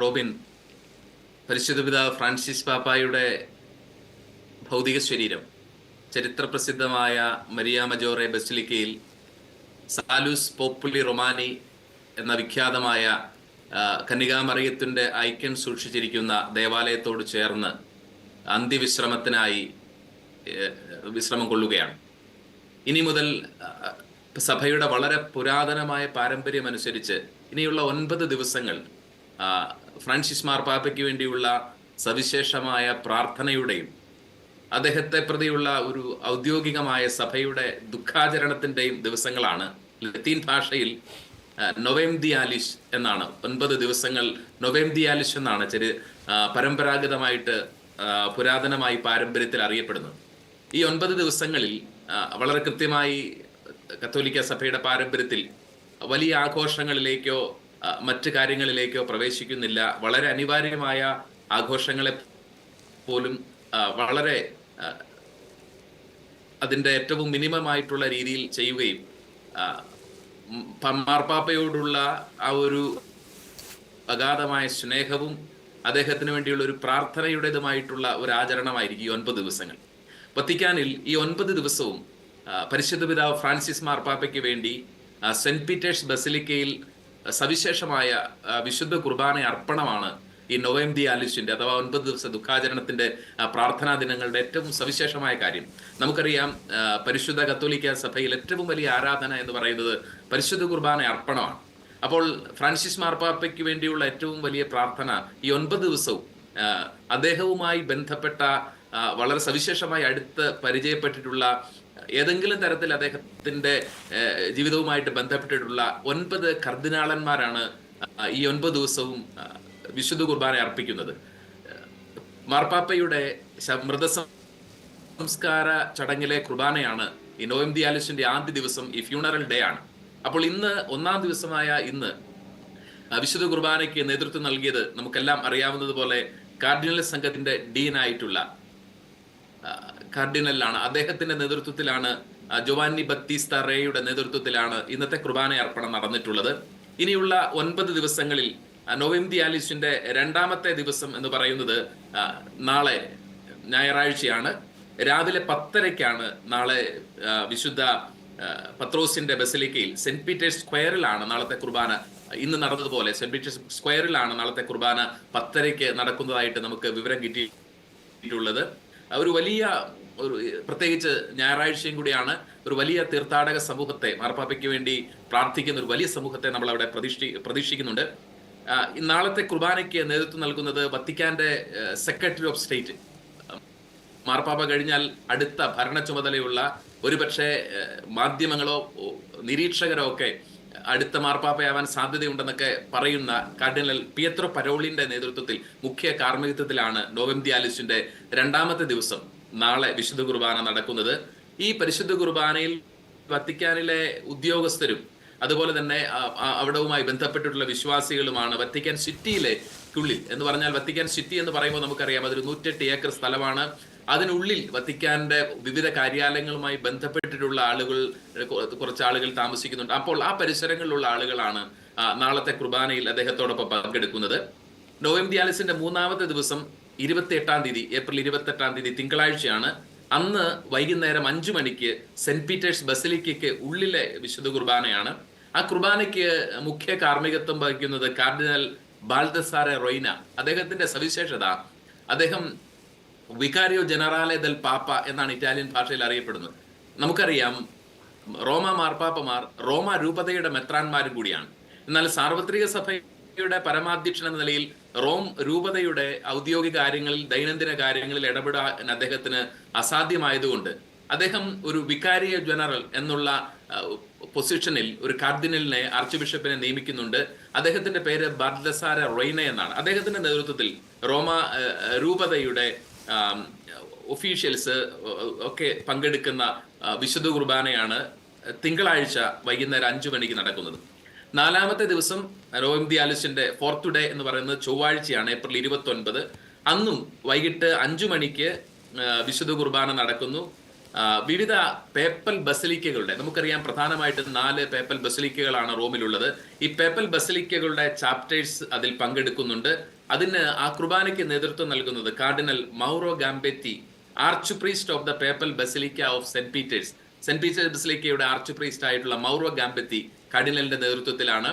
Robin, പരിശുദ്ധ പിതാവ് Francis പാപ്പായുടെ ഭൗതിക ശരീരം ചരിത്രപ്രസിദ്ധമായ മരിയ മജോറെ ബസിലിക്കയിൽ സാലൂസ് പോപ്പുലി റൊമാനി എന്ന വിഖ്യാതമായ കന്യകാമറിയത്തിന്റെ ഐക്യം സൂക്ഷിച്ചിരിക്കുന്ന ദേവാലയത്തോട് ചേർന്ന് അന്ത്യവിശ്രമത്തിനായി വിശ്രമം കൊള്ളുകയാണ്. ഇനി മുതൽ സഭയുടെ വളരെ പുരാതനമായ പാരമ്പര്യം അനുസരിച്ച് ഇനിയുള്ള 9 ദിവസങ്ങൾ ഫ്രാൻസിസ് മാർപ്പാപ്പയ്ക്ക് വേണ്ടിയുള്ള സവിശേഷമായ പ്രാർത്ഥനയുടെയും അദ്ദേഹത്തെ പ്രതിയുള്ള ഒരു ഔദ്യോഗികമായ സഭയുടെ ദുഃഖാചരണത്തിന്റെയും ദിവസങ്ങളാണ്. ലത്തീൻ ഭാഷയിൽ നൊവേം ദിയാലിസ് എന്നാണ് 9 ദിവസങ്ങൾ. നൊവേം ദിയാലിസ് എന്നാണ് പരമ്പരാഗതമായിട്ട് പുരാതനമായി പാരമ്പര്യത്തിൽ അറിയപ്പെടുന്നത്. ഈ 9 ദിവസങ്ങളിൽ വളരെ കൃത്യമായി കത്തോലിക്ക സഭയുടെ പാരമ്പര്യത്തിൽ വലിയ ആഘോഷങ്ങളിലേക്കോ മറ്റു കാര്യങ്ങളിലേക്കോ പ്രവേശിക്കുന്നില്ല. വളരെ അനിവാര്യമായ ആഘോഷങ്ങളെ പോലും വളരെ അതിൻ്റെ ഏറ്റവും മിനിമമായിട്ടുള്ള രീതിയിൽ ചെയ്യുകയും മാർപ്പാപ്പയോടുള്ള ആ ഒരു അഗാധമായ സ്നേഹവും അദ്ദേഹത്തിന് വേണ്ടിയുള്ള ഒരു പ്രാർത്ഥനയുടേതുമായിട്ടുള്ള ഒരു ആചരണമായിരിക്കും ഈ 9 ദിവസങ്ങൾ. വത്തിക്കാനിൽ ഈ 9 ദിവസവും പരിശുദ്ധ പിതാവ് ഫ്രാൻസിസ് മാർപ്പാപ്പയ്ക്ക് വേണ്ടി സെന്റ് പീറ്റേഴ്സ് ബസിലിക്കയിൽ സവിശേഷമായ വിശുദ്ധ കുർബാന അർപ്പണമാണ് ഈ നൊവേം ദിയാലിസിന്റെ അഥവാ 9 ദിവസ ദുഃഖാചരണത്തിന്റെ പ്രാർത്ഥനാ ദിനങ്ങളുടെ ഏറ്റവും സവിശേഷമായ കാര്യം. നമുക്കറിയാം, പരിശുദ്ധ കത്തോലിക്ക സഭയിൽ ഏറ്റവും വലിയ ആരാധന എന്ന് പറയുന്നത് പരിശുദ്ധ കുർബാന അർപ്പണമാണ്. അപ്പോൾ ഫ്രാൻസിസ് മാർപ്പാപ്പയ്ക്ക് വേണ്ടിയുള്ള ഏറ്റവും വലിയ പ്രാർത്ഥന ഈ 9 ദിവസവും അദ്ദേഹവുമായി ബന്ധപ്പെട്ട വളരെ സവിശേഷമായി അടുത്ത് പരിചയപ്പെട്ടിട്ടുള്ള ഏതെങ്കിലും തരത്തിൽ അദ്ദേഹത്തിന്റെ ജീവിതവുമായിട്ട് ബന്ധപ്പെട്ടിട്ടുള്ള 9 കർദിനാളന്മാരാണ് ഈ 9 ദിവസവും വിശുദ്ധ കുർബാന അർപ്പിക്കുന്നത്. മാർപ്പാപ്പയുടെ മൃതസംസ്കാര ചടങ്ങിലെ കുർബാനയാണ് ഈ നൊവേം ദിയാലിസിന്റെ ആദ്യ ദിവസം, ഈ ഫ്യൂണറൽ ഡേ ആണ്. അപ്പോൾ ഇന്ന് 1-ാം ദിവസമായ ഇന്ന് വിശുദ്ധ കുർബാനയ്ക്ക് നേതൃത്വം നൽകിയത് നമുക്കെല്ലാം അറിയാവുന്നതുപോലെ കാർഡിനൽ സംഘത്തിന്റെ ഡീനായിട്ടുള്ള കാർഡിനലാണ്. അദ്ദേഹത്തിന്റെ നേതൃത്വത്തിലാണ്, ജോവാന്നി ബത്തീസ്ത റേയുടെ നേതൃത്വത്തിലാണ് ഇന്നത്തെ കുർബാന അർപ്പണം നടന്നിട്ടുള്ളത്. ഇനിയുള്ള 9 ദിവസങ്ങളിൽ നൊവേം ദിയാലിസിന്റെ 2ാമത്തെ ദിവസം എന്ന് പറയുന്നത് നാളെ ഞായറാഴ്ചയാണ്. രാവിലെ 10:30-ക്കാണ് നാളെ വിശുദ്ധ പത്രോസിന്റെ ബസിലിക്കയിൽ സെന്റ് പീറ്റേഴ്സ് സ്ക്വയറിലാണ് നാളത്തെ കുർബാന. ഇന്ന് നടന്നതുപോലെ സെന്റ് പീറ്റേഴ്സ് സ്ക്വയറിലാണ് നാളത്തെ കുർബാന 10:30-ക്ക് നടക്കുന്നതായിട്ട് നമുക്ക് വിവരം കിട്ടിയിട്ടുള്ളത്. ഒരു വലിയ പ്രത്യേകിച്ച് ഞായറാഴ്ചയും കൂടിയാണ്. ഒരു വലിയ തീർത്ഥാടക സമൂഹത്തെ, മാർപ്പാപ്പയ്ക്ക് വേണ്ടി പ്രാർത്ഥിക്കുന്ന ഒരു വലിയ സമൂഹത്തെ നമ്മൾ അവിടെ പ്രതീക്ഷിക്കുന്നുണ്ട്. നാളത്തെ കുർബാനയ്ക്ക് നേതൃത്വം നൽകുന്നത് വത്തിക്കാന്റെ സെക്രട്ടറി ഓഫ് സ്റ്റേറ്റ്. മാർപ്പാപ്പ കഴിഞ്ഞാൽ അടുത്ത ഭരണ ചുമതലയുള്ള ഒരുപക്ഷെ മാധ്യമങ്ങളോ നിരീക്ഷകരോ ഒക്കെ അടുത്ത മാർപ്പാപ്പയാവാൻ സാധ്യതയുണ്ടെന്നൊക്കെ പറയുന്ന കാർഡിനൽ പിയത്രോ പരോളിന്റെ നേതൃത്വത്തിൽ മുഖ്യ കാർമ്മികത്വത്തിലാണ് നൊവേം ദിയാലിസിന്റെ 2ാമത്തെ ദിവസം നാളെ വിശുദ്ധ കുർബാന നടക്കുന്നത്. ഈ പരിശുദ്ധ കുർബാനയിൽ വത്തിക്കാനിലെ ഉദ്യോഗസ്ഥരും അതുപോലെ തന്നെ അവിടവുമായി ബന്ധപ്പെട്ടിട്ടുള്ള വിശ്വാസികളുമാണ്. വത്തിക്കാൻ സിറ്റിയിലേക്കുള്ളിൽ എന്ന് പറഞ്ഞാൽ, വത്തിക്കാൻ സിറ്റി എന്ന് പറയുമ്പോൾ നമുക്കറിയാം അതൊരു 108 ഏക്കർ സ്ഥലമാണ്. അതിനുള്ളിൽ വത്തിക്കാന്റെ വിവിധ കാര്യാലയങ്ങളുമായി ബന്ധപ്പെട്ടിട്ടുള്ള ആളുകൾ, കുറച്ച് ആളുകൾ താമസിക്കുന്നുണ്ട്. അപ്പോൾ ആ പരിസരങ്ങളിലുള്ള ആളുകളാണ് നാളത്തെ കുർബാനയിൽ അദ്ദേഹത്തോടൊപ്പം പങ്കെടുക്കുന്നത്. നൊവേം ദിയാലിസിന്റെ 3ാമത്തെ ദിവസം 28-ാം തീയതി, ഏപ്രിൽ 28-ാം തീയതി തിങ്കളാഴ്ചയാണ്. അന്ന് വൈകുന്നേരം 5 മണിക്ക് സെന്റ് പീറ്റേഴ്സ് ബസിലിക്കയ്ക്ക് ഉള്ളിലെ വിശുദ്ധ കുർബാനയാണ്. ആ കുർബാനയ്ക്ക് മുഖ്യ കാർമ്മികത്വം വഹിക്കുന്നത് കാർഡിനൽ ബാൽദസാരെ റൊയ്ന. അദ്ദേഹത്തിന്റെ സവിശേഷത, അദ്ദേഹം വികാരിയോ ജനറാലെ ദൽ പാപ്പ എന്നാണ് ഇറ്റാലിയൻ ഭാഷയിൽ അറിയപ്പെടുന്നത്. നമുക്കറിയാം, റോമ മാർപ്പാപ്പമാർ റോമ രൂപതയുടെ മെത്രാന്മാരും കൂടിയാണ്. എന്നാൽ സാർവത്രിക സഭയുടെ പരമാധ്യക്ഷൻ എന്ന നിലയിൽ റോം രൂപതയുടെ ഔദ്യോഗിക കാര്യങ്ങളിൽ, ദൈനംദിന കാര്യങ്ങളിൽ ഇടപെടാൻ അദ്ദേഹത്തിന് അസാധ്യമായതുകൊണ്ട് അദ്ദേഹം ഒരു വികാരിയോ ജനറൽ എന്നുള്ള പൊസിഷനിൽ ഒരു കാർഡിനലിനെ, ആർച്ച് ബിഷപ്പിനെ നിയമിക്കുന്നുണ്ട്. അദ്ദേഹത്തിന്റെ പേര് ബാൽദസാരെ റൊയ്ന എന്നാണ്. അദ്ദേഹത്തിന്റെ നേതൃത്വത്തിൽ റോമ രൂപതയുടെ ഒഫീഷ്യൽസ് ഒക്കെ പങ്കെടുക്കുന്ന വിശുദ്ധ കുർബാനയാണ് തിങ്കളാഴ്ച വൈകുന്നേരം 5 മണിക്ക് നടക്കുന്നത്. 4ാമത്തെ ദിവസം നൊവേം ദിയാലിസിന്റെ 4th ഡേ എന്ന് പറയുന്നത് ചൊവ്വാഴ്ചയാണ്, ഏപ്രിൽ 29. അന്നും വൈകിട്ട് 5 മണിക്ക് വിശുദ്ധ കുർബാന നടക്കുന്നു. വിവിധ പേപ്പൽ ബസലിക്കകളുടെ, നമുക്കറിയാം പ്രധാനമായിട്ടും 4 പേപ്പൽ ബസലിക്കകളാണ് റോമിലുള്ളത്. ഈ പേപ്പൽ ബസലിക്കകളുടെ ചാപ്റ്റേഴ്സ് അതിൽ പങ്കെടുക്കുന്നുണ്ട്. അതിന് ആ കുർബാനയ്ക്ക് നേതൃത്വം നൽകുന്നത് cardinal Mauro Gambetti, archpriest of the papal basilica of Saint Peter's. Saint Peter's ബസലിക്കയുടെ ആർച്ച് പ്രീസ്റ്റ് ആയിട്ടുള്ള മൗറോ ഗാംബെത്തി കാർഡിനലിന്റെ നേതൃത്വത്തിലാണ്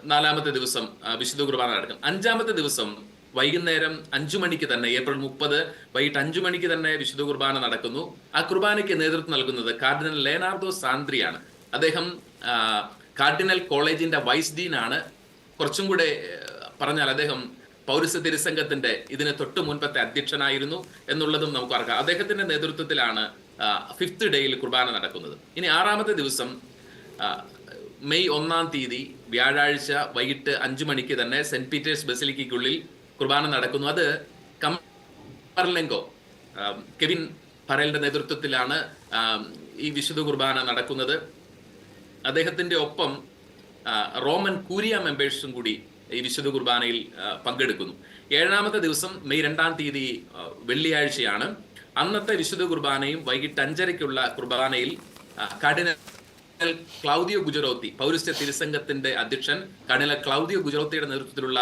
4-ാമത്തെ ദിവസം വിശുദ്ധ കുർബാന നടക്കുന്നത്. 5-ാമത്തെ ദിവസം വൈകുന്നേരം 5 മണിക്ക് തന്നെ, ഏപ്രിൽ 30 വൈകിട്ട് 5 മണിക്ക് തന്നെ വിശുദ്ധ കുർബാന നടക്കുന്നു. ആ കുർബാനയ്ക്ക് നേതൃത്വം നൽകുന്നത് കാർഡിനൽ ലെനാർഡോ സാന്ദ്രിയാണ്. അദ്ദേഹം കാർഡിനൽ കോളേജിന്റെ വൈസ് ഡീൻ ആണ്. കുറച്ചും കൂടെ പറഞ്ഞാൽ അദ്ദേഹം പൗരസ്ത്യ തിരുസംഘത്തിന്റെ ഇതിന് തൊട്ട് മുൻപത്തെ അധ്യക്ഷനായിരുന്നു എന്നുള്ളതും നമുക്ക് അറിയാം. അദ്ദേഹത്തിന്റെ നേതൃത്വത്തിലാണ് 5th ഡേയിൽ കുർബാന നടക്കുന്നത്. ഇനി 6-ാമത്തെ ദിവസം മെയ് 1-ാം തീയതി വ്യാഴാഴ്ച വൈകിട്ട് 5 മണിക്ക് തന്നെ സെന്റ് പീറ്റേഴ്സ് ബസിലിക്കയ്ക്കുള്ളിൽ കുർബാന നടക്കുന്നു. അത് കമർലെങ്കോ കെവിൻ ഫറേലിന്റെ നേതൃത്വത്തിലാണ് ഈ വിശുദ്ധ കുർബാന നടക്കുന്നത്. അദ്ദേഹത്തിന്റെ ഒപ്പം റോമൻ കൂരിയ മെമ്പേഴ്സും കൂടി ഈ വിശുദ്ധ കുർബാനയിൽ പങ്കെടുക്കുന്നു. 7-ാമത്തെ ദിവസം മെയ് 2-ാം തീയതി വെള്ളിയാഴ്ചയാണ്. അന്നത്തെ വിശുദ്ധ കുർബാനയും വൈകിട്ട് 5:30-ക്കുള്ള കുർബാനയിൽ കാർഡിനൽ ക്ലൗദിയോ ഗുജറോത്തി, പൗരസ്ത്യ തിരുസംഘത്തിന്റെ അധ്യക്ഷൻ കാർഡിനൽ ക്ലൗദിയോ ഗുജറോത്തിയുടെ നേതൃത്വത്തിലുള്ള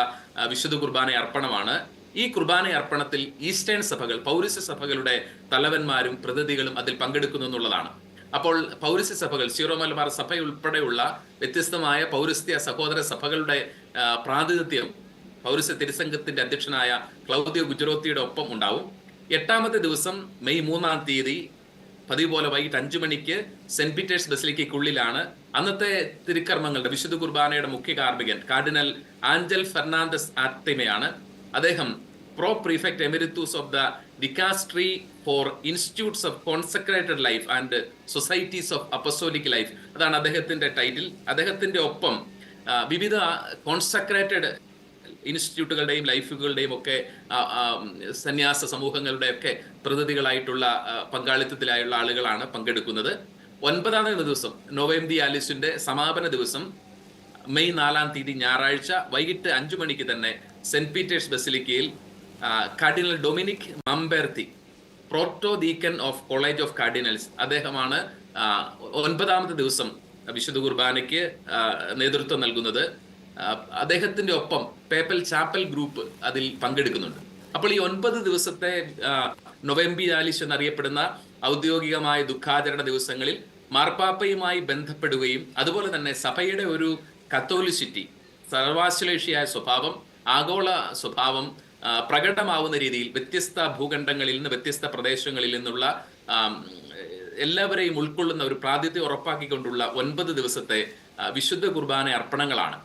വിശുദ്ധ കുർബാന അർപ്പണമാണ്. ഈ കുർബാന അർപ്പണത്തിൽ ഈസ്റ്റേൺ സഭകൾ, പൗരസ്ത്യ സഭകളുടെ തലവന്മാരും പ്രതിനിധികളും അതിൽ പങ്കെടുക്കുന്നു എന്നുള്ളതാണ്. അപ്പോൾ പൗരസ്ത്യ സഭകൾ, സീറോ മലബാർ സഭ ഉൾപ്പെടെയുള്ള വ്യത്യസ്തമായ പൗരസ്ത്യ സഹോദര സഭകളുടെ പ്രാതിനിധ്യം പൗരസ്ത്യ തിരുസംഘത്തിന്റെ അധ്യക്ഷനായ ക്ലൗദിയോ ഗുജറോത്തിയുടെ ഒപ്പം ഉണ്ടാവും. 8-ാമത്തെ ദിവസം മെയ് 3-ാം തീയതി പതിവ് പോലെ വൈകിട്ട് 5 മണിക്ക് സെന്റ് പീറ്റേഴ്സ് ബസിലിക്കയ്ക്കുള്ളിലാണ് അന്നത്തെ തിരുക്കർമ്മങ്ങളുടെ വിശുദ്ധ കുർബാനയുടെ മുഖ്യ കാർമ്മികൻ കാർഡിനൽ ആഞ്ചൽ ഫെർണാണ്ടസ് ആർട്ടിമയാണ്. അദ്ദേഹം pro prefect emeritus of the dicastery for institutes of consecrated life and societies of apostolic life, അതാണ് അദ്ദേഹത്തിന്റെ ടൈറ്റിൽ. അദ്ദേഹത്തിന്റെ ഒപ്പം വിവിധ കോൺസെക്രേറ്റഡ് ഇൻസ്റ്റിറ്റ്യൂട്ടുകളുടെയും ലൈഫുകളുടെയും ഒക്കെ സന്യാസ സമൂഹങ്ങളുടെ ഒക്കെ പ്രതിനിധികളായിട്ടുള്ള പങ്കാളിത്തത്തിലായുള്ള ആളുകളാണ് പങ്കെടുക്കുന്നത്. 9-ാമത്തെ ദിവസം നൊവേംദിയാലിസിന്റെ സമാപന ദിവസം മെയ് 4-ാം തീയതി ഞായറാഴ്ച വൈകിട്ട് 5 മണിക്ക് തന്നെ സെന്റ് പീറ്റേഴ്സ് ബസിലിക്കയിൽ cardinal Dominique Mamberti, protodeacon of college of cardinals, അദ്ദേഹമാണ് 9-ാമത്തെ ദിവസം വിശുദ്ധ കുർബാനയ്ക്ക് നേതൃത്വം നൽകുന്നത്. അദ്ദേഹത്തിന്റെ ഒപ്പം പേപ്പൽ ചാപ്പൽ ഗ്രൂപ്പ് അതിൽ പങ്കെടുക്കുന്നുണ്ട്. അപ്പോൾ ഈ 9 ദിവസത്തെ നൊവേംബിയാലിസ് എന്നറിയപ്പെടുന്ന ഔദ്യോഗികമായ ദുഃഖാചരണ ദിവസങ്ങളിൽ മാർപ്പാപ്പയുമായി ബന്ധപ്പെടുകയും അതുപോലെ തന്നെ സഭയുടെ ഒരു കത്തോലിസിറ്റി, സർവാശ്ലേഷിയായ സ്വഭാവം, ആഗോള സ്വഭാവം പ്രകടമാവുന്ന രീതിയിൽ വ്യത്യസ്ത ഭൂഖണ്ഡങ്ങളിൽ നിന്ന്, വ്യത്യസ്ത പ്രദേശങ്ങളിൽ നിന്നുള്ള എല്ലാവരെയും ഉൾക്കൊള്ളുന്ന ഒരു പ്രാതിനിധ്യം ഉറപ്പാക്കിക്കൊണ്ടുള്ള 9 ദിവസത്തെ വിശുദ്ധ കുർബാന അർപ്പണങ്ങളാണ്.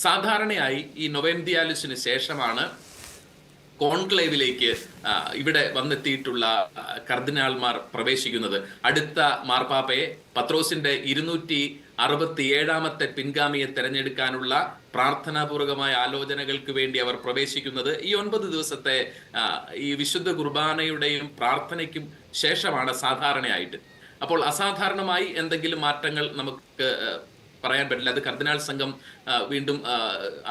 സാധാരണയായി ഈ നൊവേംബിയാലിസിന് ശേഷമാണ് കോൺക്ലേവിലേക്ക് ഇവിടെ വന്നെത്തിയിട്ടുള്ള കർദിനാൾമാർ പ്രവേശിക്കുന്നത്. അടുത്ത മാർപ്പാപ്പയെ, പത്രോസിന്റെ 267-ാമത്തെ പിൻഗാമിയെ തെരഞ്ഞെടുക്കാനുള്ള പ്രാർത്ഥനാപൂർവകമായ ആലോചനകൾക്ക് വേണ്ടി അവർ പ്രവേശിക്കുന്നത് ഈ 9 ദിവസത്തെ ഈ വിശുദ്ധ കുർബാനയുടെയും പ്രാർത്ഥനയ്ക്കും ശേഷമാണ് സാധാരണയായിട്ട്. അപ്പോൾ അസാധാരണമായി എന്തെങ്കിലും മാറ്റങ്ങൾ നമുക്ക് പറയാൻ പറ്റില്ല. അത് കർദിനാൾ സംഘം വീണ്ടും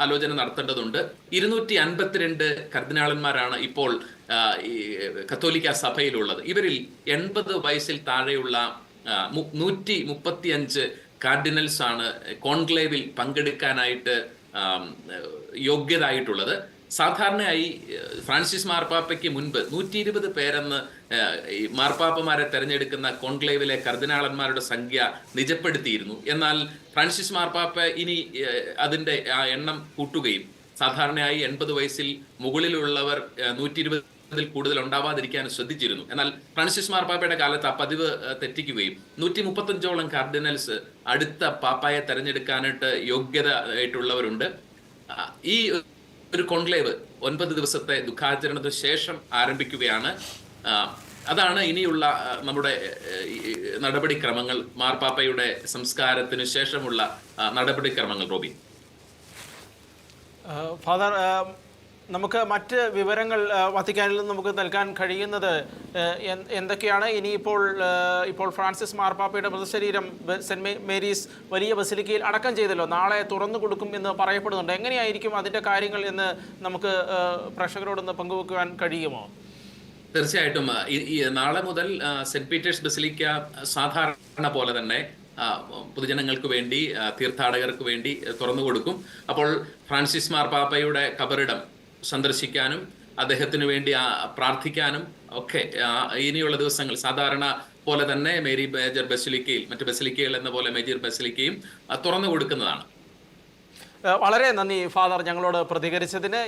ആലോചന നടത്തേണ്ടതുണ്ട്. 252 കർദിനാളന്മാരാണ് ഇപ്പോൾ ഈ കത്തോലിക്ക സഭയിലുള്ളത്. ഇവരിൽ 80 വയസ്സിൽ താഴെയുള്ള 135 കാർഡിനൽസ് ആണ് കോൺക്ലേവിൽ പങ്കെടുക്കാനായിട്ട് യോഗ്യരായിട്ടുള്ളത്. സാധാരണയായി ഫ്രാൻസിസ് മാർപ്പാപ്പയ്ക്ക് മുൻപ് 120 പേരെന്ന് മാർപ്പാപ്പമാരെ തെരഞ്ഞെടുക്കുന്ന കോൺക്ലേവിലെ കർദിനാളന്മാരുടെ സംഖ്യ നിജപ്പെടുത്തിയിരുന്നു. എന്നാൽ ഫ്രാൻസിസ് മാർപ്പാപ്പ ഇനി അതിന്റെ ആ എണ്ണം കൂട്ടുകയും സാധാരണയായി 80 വയസ്സിൽ മുകളിലുള്ളവർ 120-ൽ കൂടുതൽ ഉണ്ടാവാതിരിക്കാൻ ശ്രദ്ധിച്ചിരുന്നു. എന്നാൽ ഫ്രാൻസിസ് മാർപ്പാപ്പയുടെ കാലത്ത് ആ പതിവ് തെറ്റിക്കുകയും 135ഓളം കാർഡിനൽസ് അടുത്ത പാപ്പായെ തെരഞ്ഞെടുക്കാനായിട്ട് യോഗ്യത ആയിട്ടുള്ളവരുണ്ട്. ഈ ഒരു കോൺക്ലേവ് 9 ദിവസത്തെ ദുഃഖാചരണത്തിന് ശേഷം ആരംഭിക്കുകയാണ്. അതാണ് ഇനിയുള്ള നമ്മുടെ നടപടിക്രമങ്ങൾ, മാർപ്പാപ്പയുടെ സംസ്കാരത്തിന് ശേഷമുള്ള നടപടിക്രമങ്ങൾ. റോബി, ഫാദർ, നമുക്ക് മറ്റ് വിവരങ്ങൾ വത്തിക്കാനിൽ നിന്ന് നമുക്ക് നൽകാൻ കഴിയുന്നത് എന്തൊക്കെയാണ്? ഇപ്പോൾ ഫ്രാൻസിസ് മാർപ്പാപ്പയുടെ മൃതശരീരം സെന്റ് മേരീസ് വലിയ ബസിലിക്കയിൽ അടക്കം ചെയ്തല്ലോ, നാളെ തുറന്നു കൊടുക്കും എന്ന് പറയപ്പെടുന്നുണ്ട്. എങ്ങനെയായിരിക്കും അതിൻ്റെ കാര്യങ്ങൾ എന്ന് നമുക്ക് പ്രേക്ഷകരോടൊന്ന് പങ്കുവെക്കുവാൻ കഴിയുമോ? തീർച്ചയായിട്ടും നാളെ മുതൽ സെന്റ് പീറ്റേഴ്സ് ബസിലിക്ക സാധാരണ പോലെ തന്നെ പൊതുജനങ്ങൾക്ക് വേണ്ടി, തീർത്ഥാടകർക്ക് വേണ്ടി തുറന്നു കൊടുക്കും. അപ്പോൾ ഫ്രാൻസിസ് മാർപ്പാപ്പയുടെ കബറിടം സന്ദർശിക്കാനും അദ്ദേഹത്തിന് വേണ്ടി പ്രാർത്ഥിക്കാനും ഒക്കെ ഇനിയുള്ള ദിവസങ്ങൾ സാധാരണ പോലെ തന്നെ മേരി മേജർ ബസിലിക്കയിൽ, മറ്റ് ബസിലിക്കകൾ എന്ന പോലെ മേജർ ബസിലിക്കയും തുറന്നു കൊടുക്കുന്നതാണ്. വളരെ നന്ദി ഫാദർ ഞങ്ങളോട് പ്രതികരിച്ചതിന്.